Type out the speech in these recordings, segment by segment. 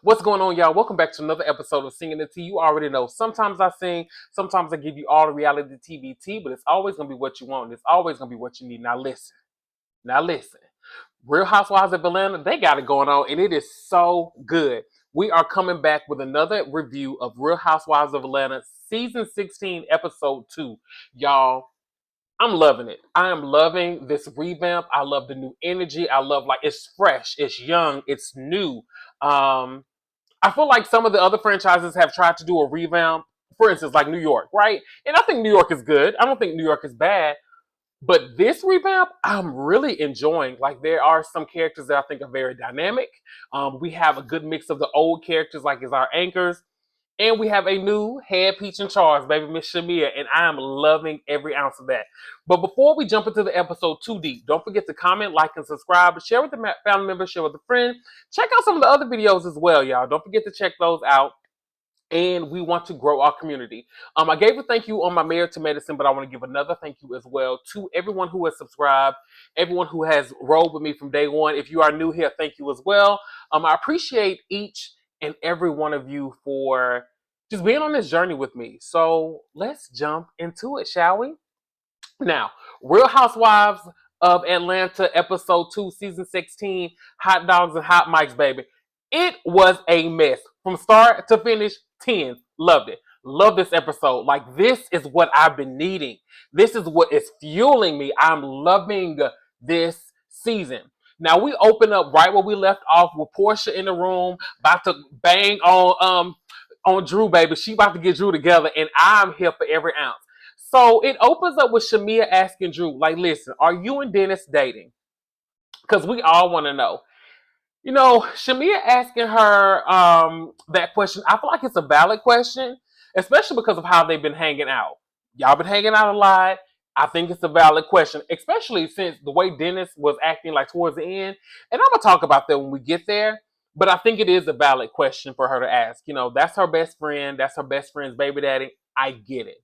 What's going on, y'all? Welcome back to another episode of Singing the Tea. You already know. Sometimes I sing, sometimes I give you all the reality TV tea, but it's always gonna be what you want. It's always gonna be what you need. Now listen. Now listen. Real Housewives of Atlanta, they got it going on, and it is so good. We are coming back with another review of Real Housewives of Atlanta, season 16, episode 2. Y'all, I'm loving it. I am loving this revamp. I love the new energy. I love it's fresh, it's young, it's new. I feel like some of the other franchises have tried to do a revamp. For instance, like New York, right? And I think New York is good. I don't think New York is bad. But this revamp, I'm really enjoying. Like there are some characters that I think are very dynamic. We have a good mix of the old characters, like as our anchors, and we have a new head peach in charge, baby Miss Shamia, and I am loving every ounce of that. But before we jump into the episode too deep, don't forget to comment, like, and subscribe. Share with the family members, share with a friend. Check out some of the other videos as well, y'all. Don't forget to check those out. And we want to grow our community. I gave a thank you on my Married to Medicine, but I want to give another thank you as well to everyone who has subscribed, everyone who has rolled with me from day one. If you are new here, thank you as well. I appreciate each and every one of you for just being on this journey with me. So let's jump into it, shall we? Now, Real Housewives of Atlanta, episode 2, season 16, Hot Dogs and Hot Mics, baby. It was a mess. From start to finish, 10. Loved it. Love this episode. Like, this is what I've been needing. This is what is fueling me. I'm loving this season. Now, we open up right where we left off with Porsha in the room, about to bang on Drew, baby. She about to get Drew together, and I'm here for every ounce. So it opens up with Shamia asking Drew, like, listen, are you and Dennis dating? Because we all want to know. You know, Shamia asking her that question, I feel like it's a valid question, especially because of how they've been hanging out. Y'all been hanging out a lot. I think it's a valid question, especially since the way Dennis was acting like towards the end. And I'm going to talk about that when we get there. But I think it is a valid question for her to ask. You know, that's her best friend. That's her best friend's baby daddy. I get it.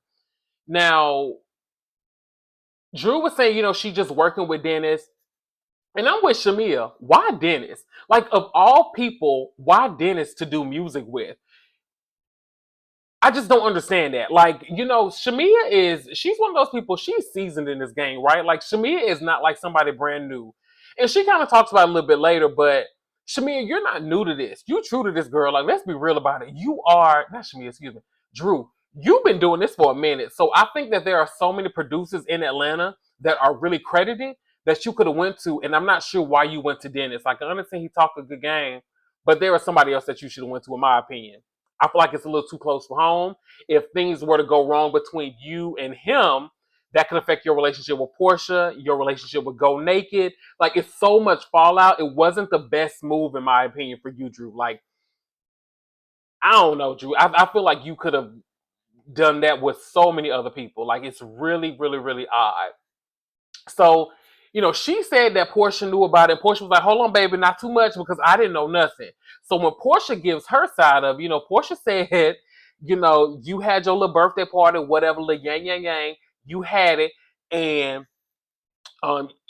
Now, Drew was saying, you know, she just working with Dennis. And I'm with Shamia. Why Dennis? Like, of all people, why Dennis to do music with? I just don't understand that. Like, you know, she's one of those people, she's seasoned in this game, right? Like, Shamia is not like somebody brand new. And she kind of talks about it a little bit later, but Shamia, you're not new to this. You true to this girl. Like, let's be real about it. You are, not Shamia, excuse me, Drew. You've been doing this for a minute. So I think that there are so many producers in Atlanta that are really credited that you could have went to, and I'm not sure why you went to Dennis. Like, I understand he talked a good game, but there was somebody else that you should have went to, in my opinion. I feel like it's a little too close for home. If things were to go wrong between you and him, that can affect your relationship with Porsha, your relationship with Go Naked. Like, it's so much fallout. It wasn't the best move, in my opinion, for you, Drew. Like, I don't know, Drew. I feel like you could have done that with so many other people. Like, it's really, really, really odd. So, you know, she said that Porsha knew about it. Porsha was like, hold on, baby, not too much because I didn't know nothing. So when Porsha gives her side of, you know, Porsha said, you know, you had your little birthday party, whatever, little yang, yang, yang, you had it. And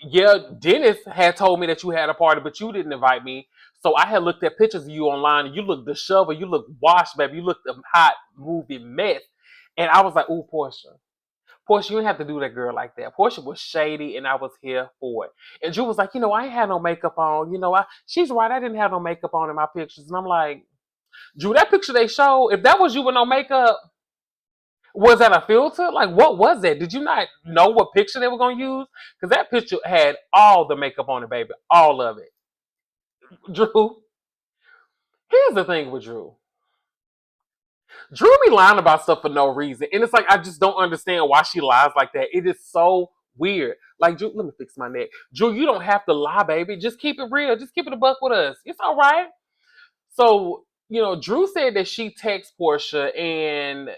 yeah, Dennis had told me that you had a party, but you didn't invite me. So I had looked at pictures of you online and you looked disheveled, you looked washed, baby. You looked a hot movie mess. And I was like, ooh, Porsha. Porsha, you didn't have to do that girl like that. Porsha was shady, and I was here for it. And Drew was like, you know, I ain't had no makeup on. You know, she's right. I didn't have no makeup on in my pictures. And I'm like, Drew, that picture they showed, if that was you with no makeup, was that a filter? Like, what was that? Did you not know what picture they were going to use? Because that picture had all the makeup on it, baby. All of it. Drew, here's the thing with Drew. Drew be lying about stuff for no reason. And it's like, I just don't understand why she lies like that. It is so weird. Like, Drew, let me fix my neck. Drew, you don't have to lie, baby. Just keep it real. Just keep it a buck with us. It's all right. So, you know, Drew said that she texts Porsha and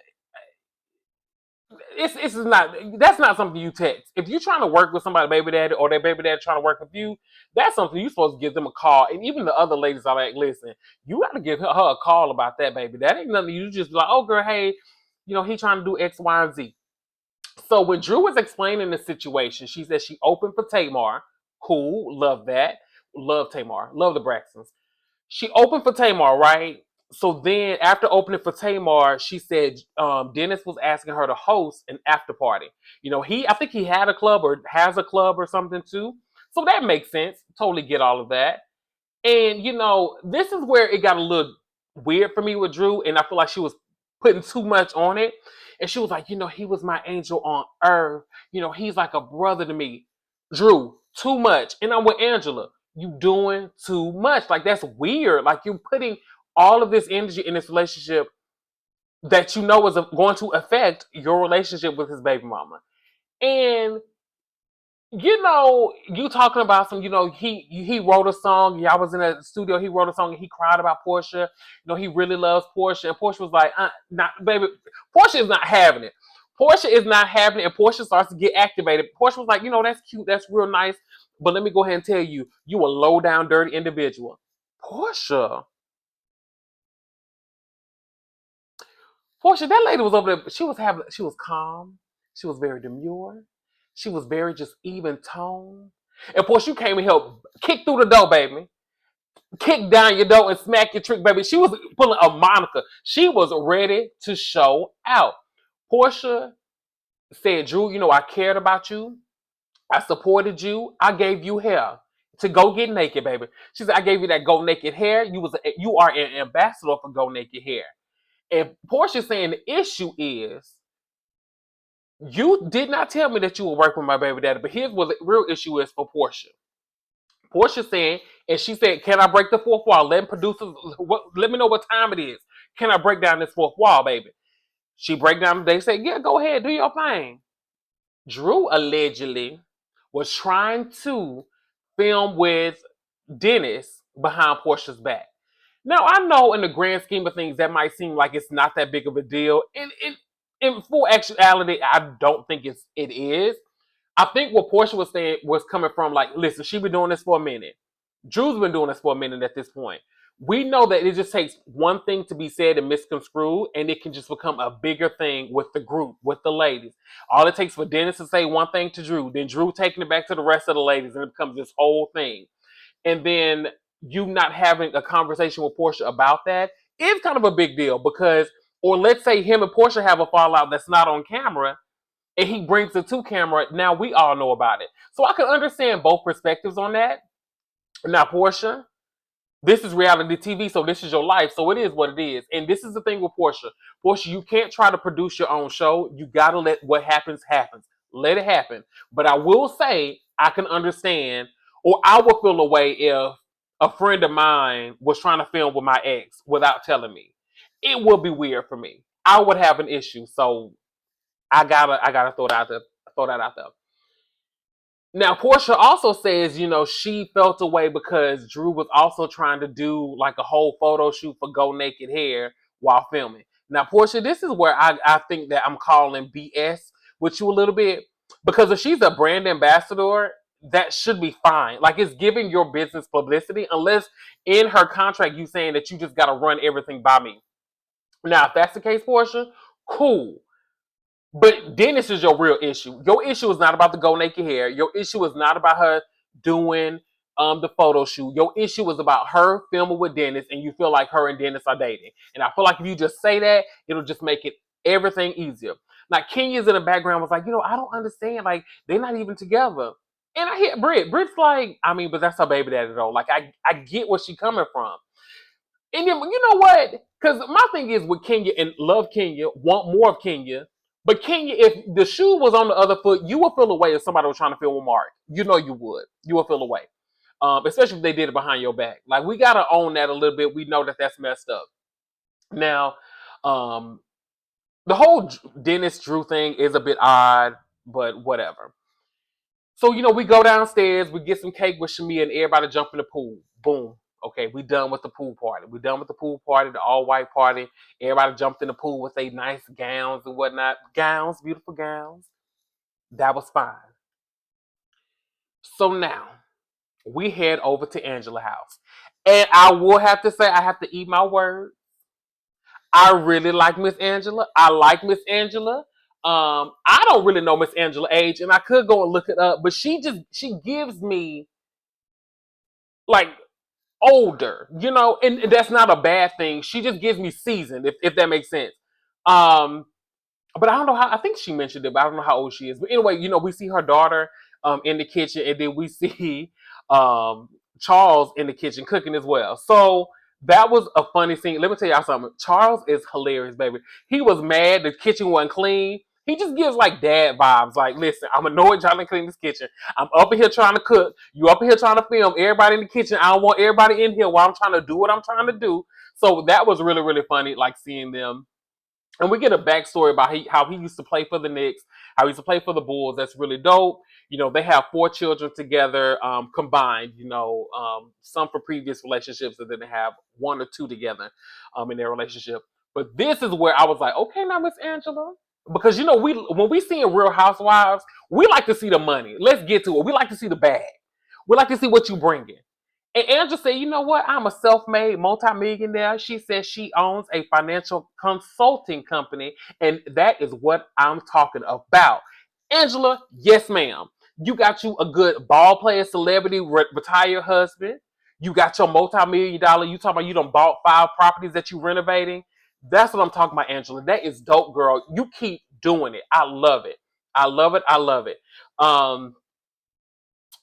it's not, that's not something you text. If you're trying to work with somebody, baby daddy, or their baby daddy trying to work with you, that's something you're supposed to give them a call. And even the other ladies are like, listen, you got to give her a call about that, baby. That ain't nothing. You just be like, oh girl, hey, you know, he trying to do X, Y, and Z. So when Drew was explaining the situation, she said she opened for Tamar. Cool, love that. Love Tamar. Love the Braxtons. She opened for Tamar, right? So then after opening for Tamar, she said Dennis was asking her to host an after party. I think he had a club or has a club or something too. So that makes sense. Totally get all of that. And this is where it got a little weird for me with Drew, and I feel like she was putting too much on it. And she was like, he was my angel on earth. He's like a brother to me. Drew, too much. And I'm with Angela. You doing too much. Like, that's weird. Like, you're putting all of this energy in this relationship that is going to affect your relationship with his baby mama. And you talking about some, he wrote a song. Y'all was in a studio. He wrote a song and he cried about Porsha. He really loves Porsha. And Porsha was like, not, baby, Porsha is not having it. Porsha is not having it. And Porsha starts to get activated. Porsha was like, that's cute. That's real nice. But let me go ahead and tell you, you a low down, dirty individual. Porsha, that lady was over there. She was calm. She was very demure. She was very just even tone. And Porsche, you came and helped kick through the door, baby. Kick down your door and smack your trick, baby. She was pulling a Monica. She was ready to show out. Porsche said, Drew, I cared about you. I supported you. I gave you hair to go get naked, baby. She said, I gave you that go naked hair. You are an ambassador for go naked hair. And Porsche saying the issue is, you did not tell me that you were working with my baby daddy, but here's what the real issue is for Porsche. Porsche saying, and she said, can I break the fourth wall? Let producers, let me know what time it is. Can I break down this fourth wall, baby? She break down, they said, yeah, go ahead, do your thing. Drew allegedly was trying to film with Dennis behind Portia's back. Now, I know in the grand scheme of things, that might seem like it's not that big of a deal. In full actuality, I don't think it is. I think what Porsha was saying was coming from like, listen, she been doing this for a minute. Drew's been doing this for a minute at this point. We know that it just takes one thing to be said and misconstrued, and it can just become a bigger thing with the group, with the ladies. All it takes for Dennis to say one thing to Drew, then Drew taking it back to the rest of the ladies, and it becomes this whole thing. And then you not having a conversation with Porsha about that is kind of a big deal because, or let's say him and Porsha have a fallout that's not on camera, and he brings it to camera. Now we all know about it. So I can understand both perspectives on that. Now, Porsha, this is reality TV, so this is your life. So it is what it is. And this is the thing with Porsha. Porsha, you can't try to produce your own show. You got to let what happens happen. Let it happen. But I will say, I can understand, or I would feel a way if a friend of mine was trying to film with my ex without telling me. It would be weird for me. I would have an issue. So I gotta throw that out there. Now, Portia also says, she felt away because Drew was also trying to do like a whole photo shoot for Go Naked Hair while filming. Now, Portia, this is where I think that I'm calling BS with you a little bit, because if she's a brand ambassador, that should be fine. Like, it's giving your business publicity, unless in her contract you saying that you just got to run everything by me. Now, if that's the case, Portia, cool. But Dennis is your real issue. Your issue is not about the go naked hair. Your issue is not about her doing the photo shoot. Your issue is about her filming with Dennis, and you feel like her and Dennis are dating. And I feel like if you just say that, it'll just make it everything easier. Like, Kenya's in the background was like, I don't understand. Like, they're not even together. And I hear Britt. Britt's like, but that's her baby daddy though. Like, I get where she's coming from. And then, you know what? Because my thing is with Kenya, and love Kenya, want more of Kenya. But Kenya, if the shoe was on the other foot, you would feel away if somebody was trying to film with Mark. You know you would. You would feel away. Especially if they did it behind your back. Like, we got to own that a little bit. We know that that's messed up. Now, the whole Dennis Drew thing is a bit odd, but whatever. So, we go downstairs, we get some cake with Shamia, and everybody jump in the pool. Boom. Okay, we done with the pool party. We done with the pool party, the all-white party. Everybody jumped in the pool with their nice gowns and whatnot. Gowns, beautiful gowns. That was fine. So now, we head over to Angela's house. And I will have to say, I have to eat my word. I really like Miss Angela. I like Miss Angela. I don't really know Miss Angela age, and I could go and look it up, but she gives me like older, and that's not a bad thing. She just gives me seasoned, if that makes sense. Um, but I don't know how. I think she mentioned it, but I don't know how old she is. But anyway, we see her daughter in the kitchen, and then we see um, Charles in the kitchen cooking as well. So that was a funny scene. Let me tell y'all something. Charles is hilarious, baby. He was mad the kitchen wasn't clean. He just gives like dad vibes. Like, listen, I'm annoyed trying to clean this kitchen. I'm up in here trying to cook. You up in here trying to film. Everybody in the kitchen. I don't want everybody in here while I'm trying to do what I'm trying to do. So that was really, really funny, like seeing them. And we get a backstory about how he used to play for the Knicks, how he used to play for the Bulls. That's really dope. They have 4 children together combined, some for previous relationships, and then they have 1 or 2 together in their relationship. But this is where I was like, okay, now Miss Angela. Because, when we see in Real Housewives, we like to see the money. Let's get to it. We like to see the bag. We like to see what you bringing. And Angela said, you know what? I'm a self-made multimillionaire. She says she owns a financial consulting company, and that is what I'm talking about. Angela, yes, ma'am. You got you a good ball player, celebrity, retired husband. You got your multi-million dollar. You talking about you done bought 5 properties that you renovating. That's what I'm talking about, Angela. That is dope, girl. You keep doing it. I love it. I love it. I love it.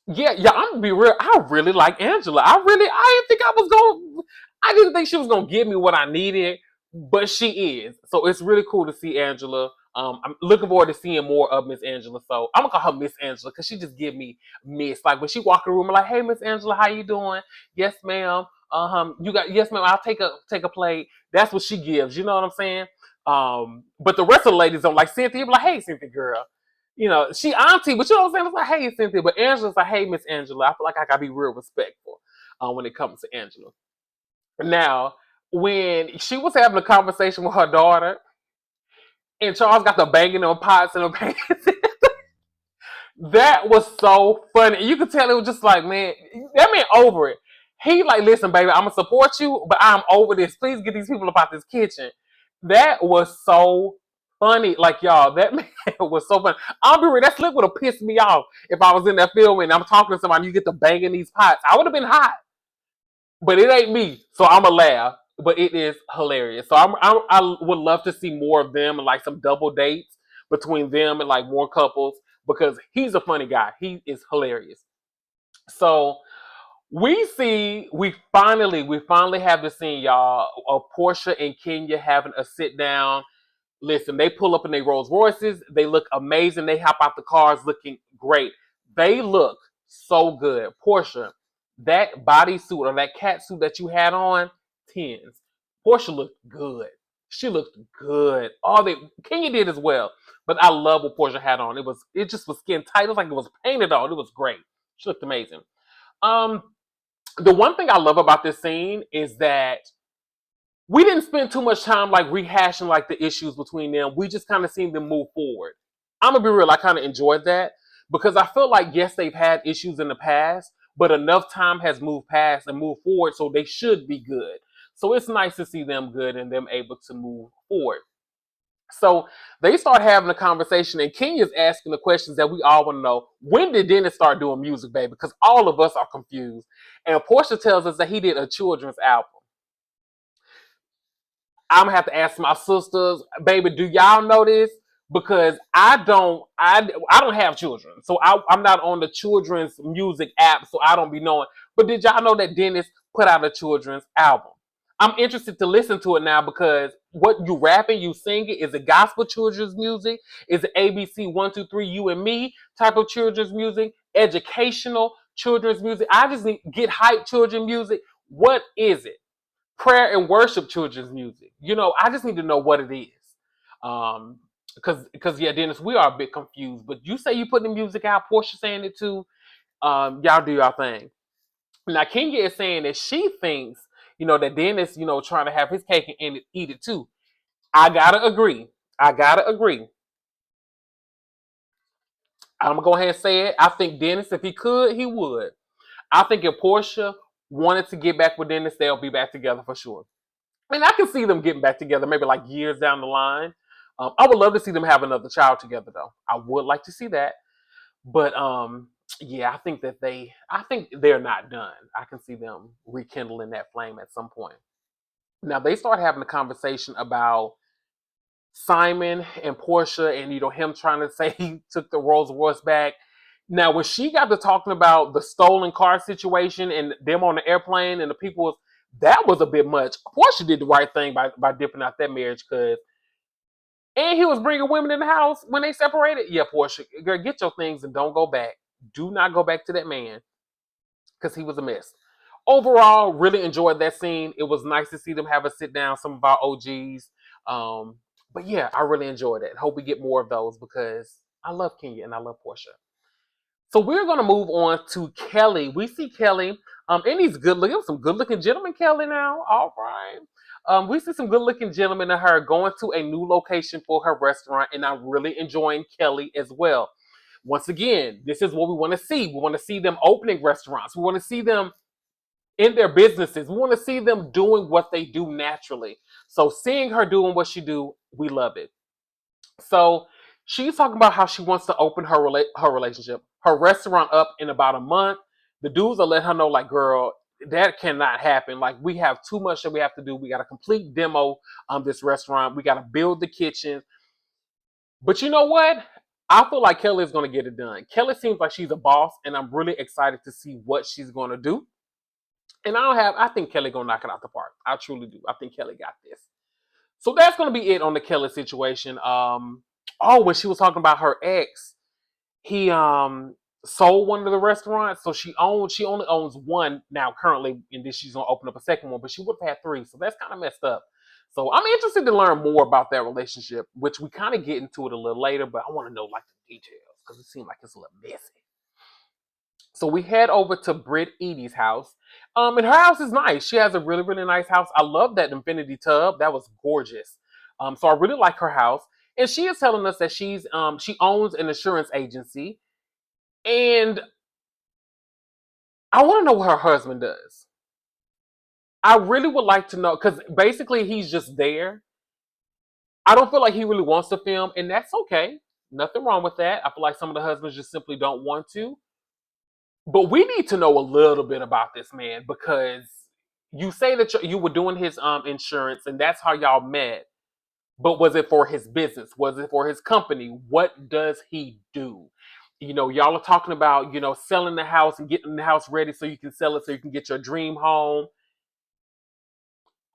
Yeah, I'm gonna be real. I really like Angela. I didn't think she was gonna give me what I needed, but she is. So it's really cool to see Angela. I'm looking forward to seeing more of Miss Angela. So I'm gonna call her Miss Angela because she just give me Miss. Like when she walk in the room, I'm like, hey Miss Angela, how you doing? Yes, ma'am. Yes, ma'am, I'll take a plate. That's what she gives, you know what I'm saying? But the rest of the ladies don't like Cynthia, be like, hey Cynthia girl. She auntie, but you know what I'm saying? It's like, hey, Cynthia. But Angela's like, hey, Miss Angela. I feel like I gotta be real respectful when it comes to Angela. Now, when she was having a conversation with her daughter, and Charles got the banging on pots and the pans, that was so funny. You could tell it was just like, man, that man over it. He like, listen, baby, I'm gonna support you, but I'm over this. Please get these people up out this kitchen. That was so funny. Like, y'all, that man was so funny. I'll be real, that slip would have pissed me off if I was in that film and I'm talking to somebody, you get to banging these pots. I would have been hot. But it ain't me, so I'ma laugh. But it is hilarious. So I would love to see more of them and like some double dates between them and like more couples because he's a funny guy. He is hilarious. So we finally have the scene, y'all, of Porsha and Kenya having a sit down. Listen, they pull up in their Rolls Royces. They look amazing. They hop out the cars looking great. They look so good. Porsha, that bodysuit or that cat suit that you had on, tens. Porsha looked good. She looked good. All they Kenya did as well. But I love what Porsha had on. It just was skin tight. It was like it was painted on. It was great. She looked amazing. Um, the one thing I love about this scene is that we didn't spend too much time like rehashing like the issues between them. We just kind of seen them move forward. I'm gonna be real, I kind of enjoyed that because I feel like yes, they've had issues in the past, but enough time has moved past and moved forward, so they should be good. So it's nice to see them good and them able to move forward. So they start having a conversation, and Kenya's asking the questions that we all want to know. When did Dennis start doing music, baby? Because all of us are confused. And Portia tells us that he did a children's album. I'm gonna have to ask my sisters, baby, do y'all know this? Because I don't have children, so I'm not on the children's music app, so I don't be knowing. But did y'all know that Dennis put out a children's album? I'm interested to listen to it now because what you rapping, you singing, is it gospel children's music? Is it ABC 1, 2, 3, you and me type of children's music? Educational children's music? I just need get hype children's music. What is it? Prayer and worship children's music. I just need to know what it is. Because yeah, Dennis, we are a bit confused. But you say you putting the music out, Portia saying it too. Y'all do y'all thing. Now Kenya is saying that she thinks, that Dennis, trying to have his cake and eat it too. I gotta agree. I gotta agree. I'm gonna go ahead and say it. I think Dennis, if he could, he would. I think if Portia wanted to get back with Dennis, they'll be back together for sure. And I can see them getting back together, maybe like years down the line. I would love to see them have another child together, though. I would like to see that. But yeah, I think they're not done. I can see them rekindling that flame at some point. Now they start having a conversation about Simon and Portia, and him trying to say he took the Rolls Royce back. Now when she got to talking about the stolen car situation and them on the airplane and the people that was a bit much. Portia did the right thing by dipping out that marriage, because and he was bringing women in the house when they separated. Yeah, Portia, girl, get your things and don't go back. Do not go back to that man, because he was a mess. Overall, really enjoyed that scene. It was nice to see them have a sit down, some of our OGs. Um, but yeah, I really enjoyed it. Hope we get more of those, because I love Kenya and I love Portia. So we're gonna move on to Kelly. We see Kelly, and he's good looking, some good looking gentleman. Kelly now, all right. We see some good looking gentlemen and her going to a new location for her restaurant, and I'm really enjoying Kelly as well. Once again, this is what we want to see. We want to see them opening restaurants. We want to see them in their businesses. We want to see them doing what they do naturally. So seeing her doing what she do, we love it. So she's talking about how she wants to open her restaurant up in about a month. The dudes are letting her know, like, girl, that cannot happen. Like, we have too much that we have to do. We got a complete demo on this restaurant. We got to build the kitchen. But you know what? I feel like Kelly is going to get it done. Kelly seems like she's a boss, and I'm really excited to see what she's going to do. And I think Kelly gonna knock it out the park. I truly do. I think Kelly got this. So that's gonna be it on the Kelly situation. Oh, when she was talking about her ex, he sold one of the restaurants. So she only owns one now currently, and then she's gonna open up a second one, but she would have had three. So that's kind of messed up. So I'm interested to learn more about that relationship, which we kind of get into it a little later, but I want to know like the details, because it seems like it's a little messy. So we head over to Brittanyeady's house. And her house is nice. She has a really, really nice house. I love that infinity tub. That was gorgeous. So I really like her house. And she is telling us that she owns an insurance agency. And I want to know what her husband does. I really would like to know, because basically he's just there. I don't feel like he really wants to film, and that's okay. Nothing wrong with that. I feel like some of the husbands just simply don't want to. But we need to know a little bit about this man, because you say that you were doing his insurance and that's how y'all met. But was it for his business? Was it for his company? What does he do? Y'all are talking about, selling the house and getting the house ready so you can sell it so you can get your dream home.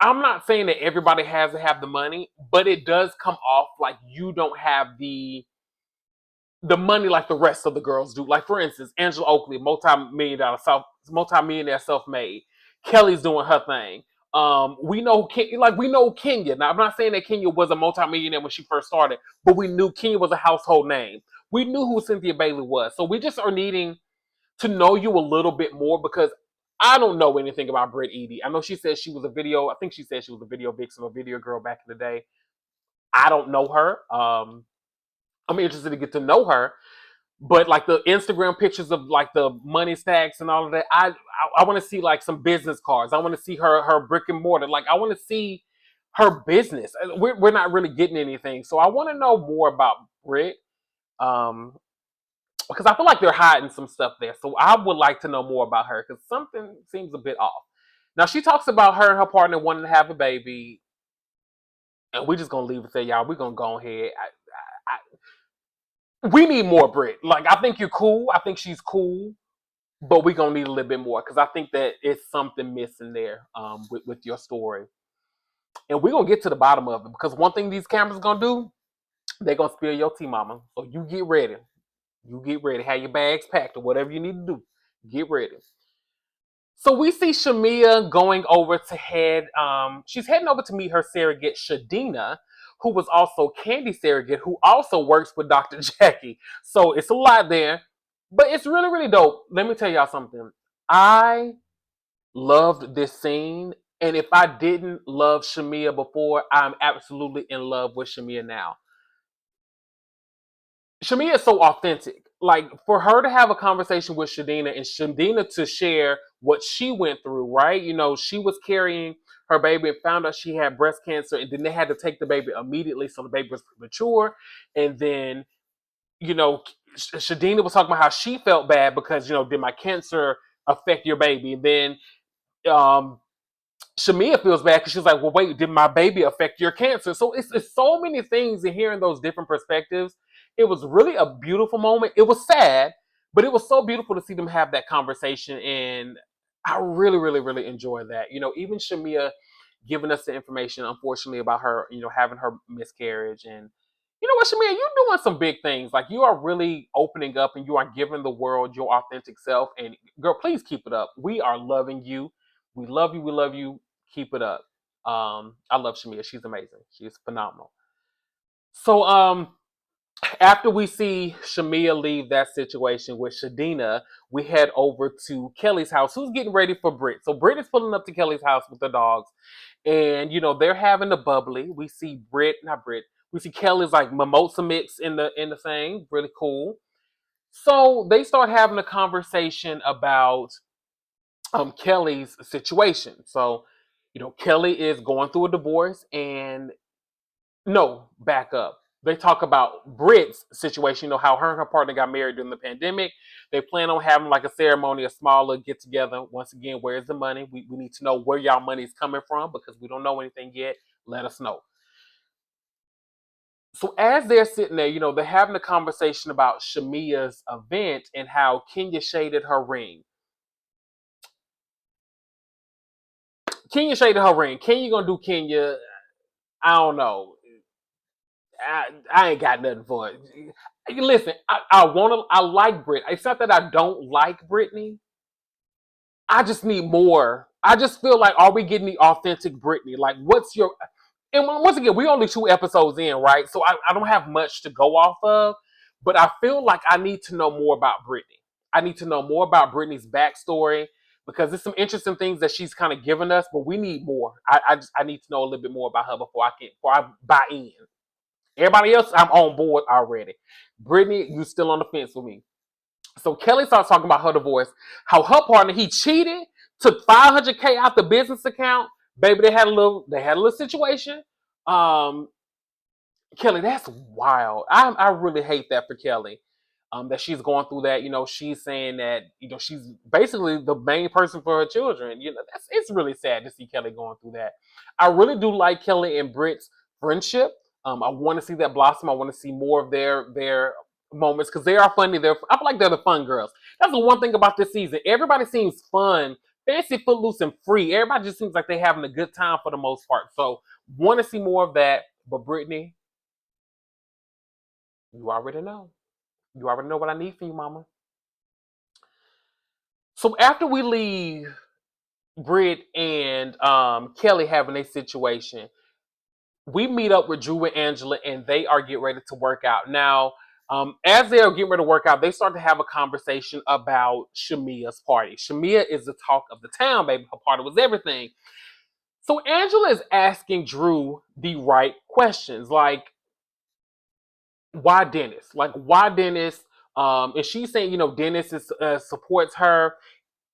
I'm not saying that everybody has to have the money, but it does come off like you don't have the money like the rest of the girls do. Like, for instance, Angelaoakley, multi-millionaire self-made. Kelly's doing her thing. We know Kenya. Now, I'm not saying that Kenya was a multi-millionaire when she first started, but we knew Kenya was a household name. We knew who Cynthia Bailey was. So we just are needing to know you a little bit more, because I don't know anything about Britt Edie. I know she said she was I think she said she was a video vixen or video girl back in the day. I don't know her. I'm interested to get to know her. But like the Instagram pictures of like the money stacks and all of that, I want to see like some business cards. I want to see her brick and mortar. Like, I want to see her business. We're not really getting anything, so I want to know more about Brit, because I feel like they're hiding some stuff there. So I would like to know more about her, because something seems a bit off. Now she talks about her and her partner wanting to have a baby, and we're just gonna leave it there, y'all. We're gonna go ahead. We need more Brit. Like, I think you're cool. I think she's cool, but we're gonna need a little bit more, because I think that it's something missing there with your story. And we're gonna get to the bottom of it, because one thing these cameras gonna do, they're gonna spill your tea, mama. So you get ready. You get ready. Have your bags packed or whatever you need to do. Get ready. So we see Shamia going over to she's heading over to meet her surrogate, Shadina, who was also Kandi surrogate, who also works with Dr. Jackie. So it's a lot there, but it's really, really dope. Let me tell y'all something. I loved this scene, and if I didn't love Shamia before, I'm absolutely in love with Shamia now. Shamia is so authentic. Like, for her to have a conversation with Shadina and Shadina to share what she went through, right? She was carrying her baby and found out she had breast cancer, and then they had to take the baby immediately, so the baby was premature. And then you know, Shadina was talking about how she felt bad because, did my cancer affect your baby? And then um, Shamia feels bad because she's like, well, wait, did my baby affect your cancer? So it's so many things in hearing those different perspectives. It was really a beautiful moment. It was sad, but it was so beautiful to see them have that conversation. And I really, really, really enjoyed that. Even Shamia giving us the information, unfortunately, about her, having her miscarriage. And you know what, Shamia, you're doing some big things. Like, you are really opening up and you are giving the world your authentic self. And girl, please keep it up. We are loving you. We love you. We love you. Keep it up. I love Shamia. She's amazing. She's phenomenal. So after we see Shamia leave that situation with Shadina, we head over to Kelly's house, who's getting ready for Britt. So Britt is pulling up to Kelly's house with the dogs, and they're having a bubbly. We see not Britt. We see Kelly's like mimosa mix in the thing, really cool. So they start having a conversation about Kelly's situation. So Kelly is going through a divorce, and no, back up. They talk about Britt's situation, how her and her partner got married during the pandemic. They plan on having like a ceremony, a smaller get together. Once again, where's the money? We need to know where y'all money is coming from because we don't know anything yet. Let us know. So as they're sitting there, they're having a conversation about Shamia's event and how Kenya shaded her ring. Kenya shaded her ring. Kenya gonna do Kenya. I don't know. I ain't got nothing for it. Listen, I like Brit. It's not that I don't like Brittany. I just need more. I just feel like, are we getting the authentic Brittany? Like, what's your? And once again, we only 2 episodes in, right? So I don't have much to go off of, but I feel like I need to know more about Brittany. I need to know more about Brittany's backstory because there's some interesting things that she's kind of given us, but we need more. I need to know a little bit more about her before I buy in. Everybody else, I'm on board already. Brittany, you still on the fence with me. So Kelly starts talking about her divorce, how her partner, he cheated, took $500K out the business account. Baby, they had a little situation. Um, Kelly, that's wild. I really hate that for Kelly. That she's going through that. She's saying that, she's basically the main person for her children. It's really sad to see Kelly going through that. I really do like Kelly and Britt's friendship. I want to see that blossom. I want to see more of their moments because they are funny. I feel like they're the fun girls. That's the one thing about this season. Everybody seems fun, fancy, footloose, and free. Everybody just seems like they're having a good time for the most part. So want to see more of that. But Brittany, you already know. You already know what I need for you, mama. So after we leave Britt and Kelly having a situation, we meet up with Drew and Angela, and they are getting ready to work out. Now, as they are getting ready to work out, they start to have a conversation about Shamia's party. Shamia is the talk of the town, baby. Her party was everything. So Angela is asking Drew the right questions, like, why Dennis? Like, why Dennis? And she's saying, Dennis supports her.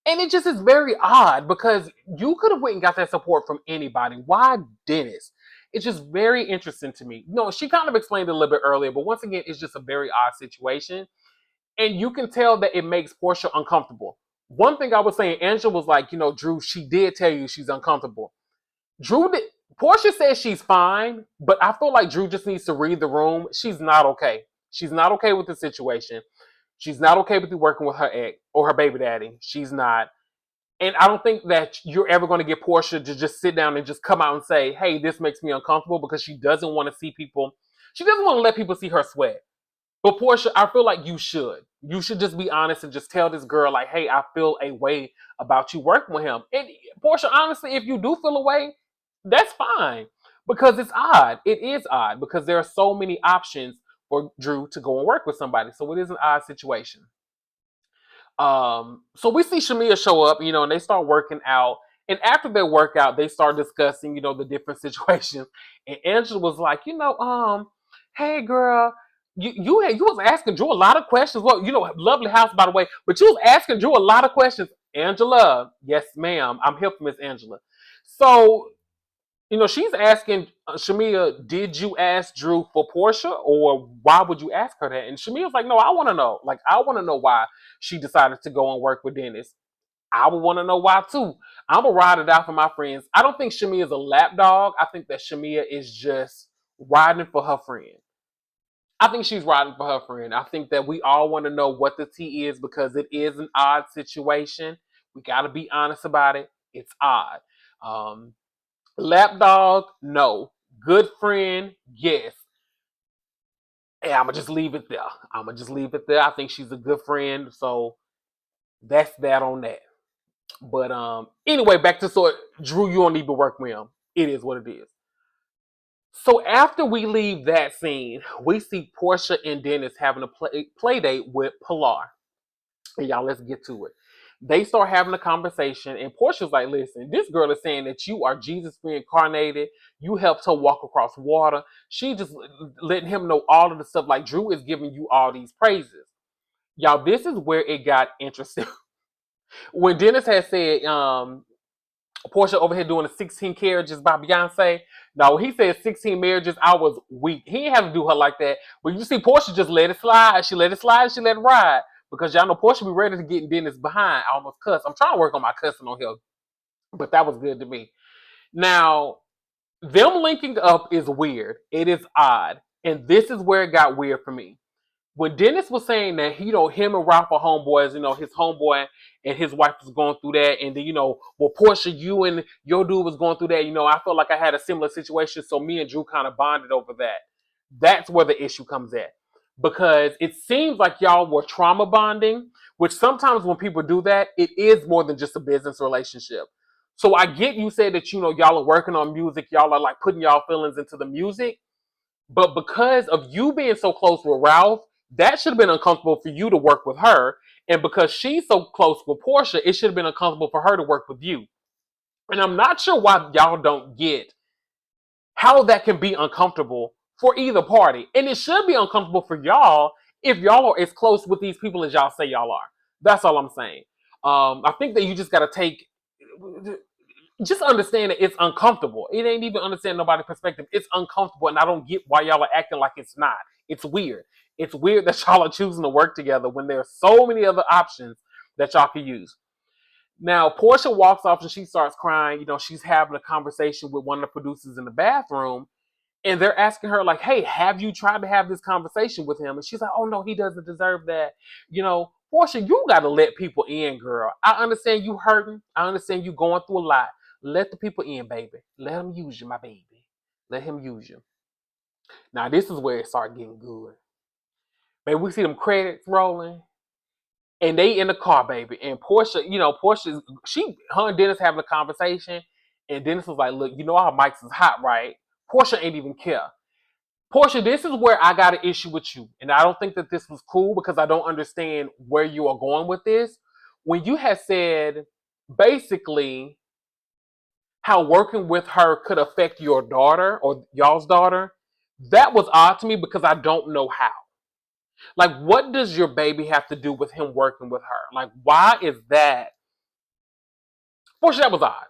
And it just is very odd because you could have went and got that support from anybody. Why Dennis? It's just very interesting to me. No, she kind of explained it a little bit earlier, but once again, it's just a very odd situation. And you can tell that it makes Porsha uncomfortable. One thing I was saying, Angela was like, Drew, she did tell you she's uncomfortable. Drew did. Porsha says she's fine, but I feel like Drew just needs to read the room. She's not okay. She's not okay with the situation. She's not okay with you working with her ex or her baby daddy. She's not. And I don't think that you're ever going to get Porsha to just sit down and just come out and say, hey, this makes me uncomfortable because she doesn't want to see people. She doesn't want to let people see her sweat. But Porsha, I feel like you should. You should just be honest and just tell this girl, like, hey, I feel a way about you working with him. And Porsha, honestly, if you do feel a way, that's fine. Because it's odd. It is odd because there are so many options for Drew to go and work with somebody. So it is an odd situation. So we see Shamia show up, and they start working out. And after their workout, they start discussing, the different situations. And Angela was like, hey girl, you was asking Drew a lot of questions. Well, lovely house by the way, but you was asking Drew a lot of questions. Angela, yes ma'am, I'm here for Miss Angela. So She's asking Shamia, did you ask Drew for Portia, or why would you ask her that? And Shamia's like, no, I want to know. Like, I want to know why she decided to go and work with Dennis. I would want to know why too. I'm gonna ride it out for my friends. I don't think Shamia is a lapdog. I think that Shamia is just riding for her friend. I think she's riding for her friend. I think that we all want to know what the tea is because it is an odd situation. We got to be honest about it. It's odd. Um, Lapdog, no. Good friend, yes. And I'm gonna just leave it there. I think she's a good friend, so that's that on that. But anyway, back to Drew, you don't need to work with him. It is what it is. So after we leave that scene, we see Portia and Dennis having a play date with Pilar. And y'all, let's get to it. They start having a conversation, and Portia's like, listen, this girl is saying that you are Jesus reincarnated. You helped her walk across water. She just letting him know all of the stuff. Like, Drew is giving you all these praises. Y'all, this is where it got interesting. When Dennis had said, Portia over here doing the 16 carriages by Beyonce. No, he said 16 marriages. I was weak. He didn't have to do her like that. But you see, Portia just let it slide. She let it slide. She let it ride. Because y'all know Portia be ready to get in Dennis behind. I almost cuss. I'm trying to work on my cussing on here. But that was good to me. Now, them linking up is weird. It is odd. And this is where it got weird for me. When Dennis was saying that, him and Ralph are homeboys, his homeboy and his wife was going through that, and then, well, Portia, you and your dude was going through that, I felt like I had a similar situation, so me and Drew kind of bonded over that. That's where the issue comes at. Because it seems like y'all were trauma bonding, which sometimes when people do that, it is more than just a business relationship. So I get you say that, y'all are working on music, y'all are like putting y'all feelings into the music, but because of you being so close with Ralph, that should have been uncomfortable for you to work with her. And because she's so close with Portia, it should have been uncomfortable for her to work with you. And I'm not sure why y'all don't get how that can be uncomfortable for either party. And it should be uncomfortable for y'all if y'all are as close with these people as y'all say y'all are. That's all I'm saying. I think that you just got to just understand that it's uncomfortable. It ain't even understand nobody's perspective. It's uncomfortable, and I don't get why y'all are acting like it's not. It's weird. It's weird that y'all are choosing to work together when there are so many other options that y'all can use. Now, Portia walks off and she starts crying. She's having a conversation with one of the producers in the bathroom, and they're asking her, like, hey, have you tried to have this conversation with him? And she's like, oh, no, he doesn't deserve that. Portia, you got to let people in, girl. I understand you hurting. I understand you going through a lot. Let the people in, baby. Let him use you, my baby. Let him use you. Now, this is where it started getting good. Baby, we see them credits rolling, and they in the car, baby. And Portia, her and Dennis having a conversation, and Dennis was like, look, our mics is hot, right? Portia ain't even care. Portia, this is where I got an issue with you. And I don't think that this was cool because I don't understand where you are going with this. When you had said, basically, how working with her could affect your daughter or y'all's daughter, that was odd to me because I don't know how. Like, what does your baby have to do with him working with her? Like, why is that? Portia, that was odd.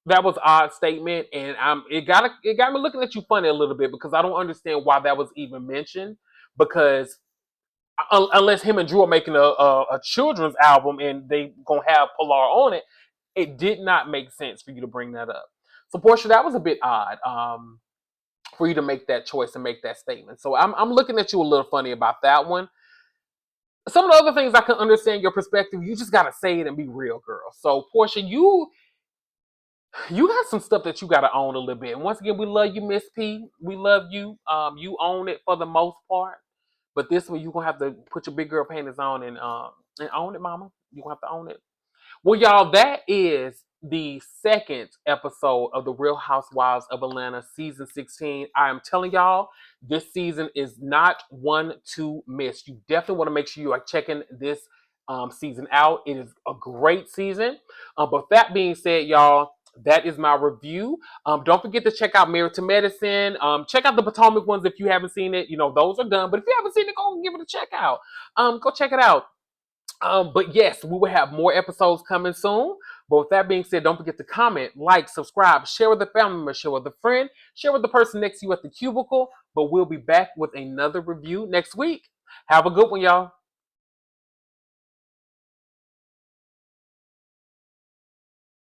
That was an odd statement, and it got me looking at you funny a little bit because I don't understand why that was even mentioned. Because unless him and Drew are making a children's album and they gonna have Pilar on it, it did not make sense for you to bring that up. So Portia, that was a bit odd for you to make that choice and make that statement. So I'm looking at you a little funny about that one. Some of the other things I can understand your perspective. You just gotta say it and be real, girl. So Portia, you got some stuff that you gotta own a little bit. And once again, we love you, Miss P. We love you. You own it for the most part. But this one, you're gonna have to put your big girl panties on and own it, mama. You're gonna have to own it. Well, y'all, that is the second episode of the Real Housewives of Atlanta season 16. I am telling y'all, this season is not one to miss. You definitely want to make sure you are checking this season out. It is a great season. But that being said, y'all, that is my review. Don't forget to check out Married to Medicine. Check out the Potomac ones if you haven't seen it. Those are done. But if you haven't seen it, go give it a check out. Go check it out. But yes, we will have more episodes coming soon. But with that being said, don't forget to comment, like, subscribe, share with a family member, share with a friend, share with the person next to you at the cubicle. But we'll be back with another review next week. Have a good one, y'all.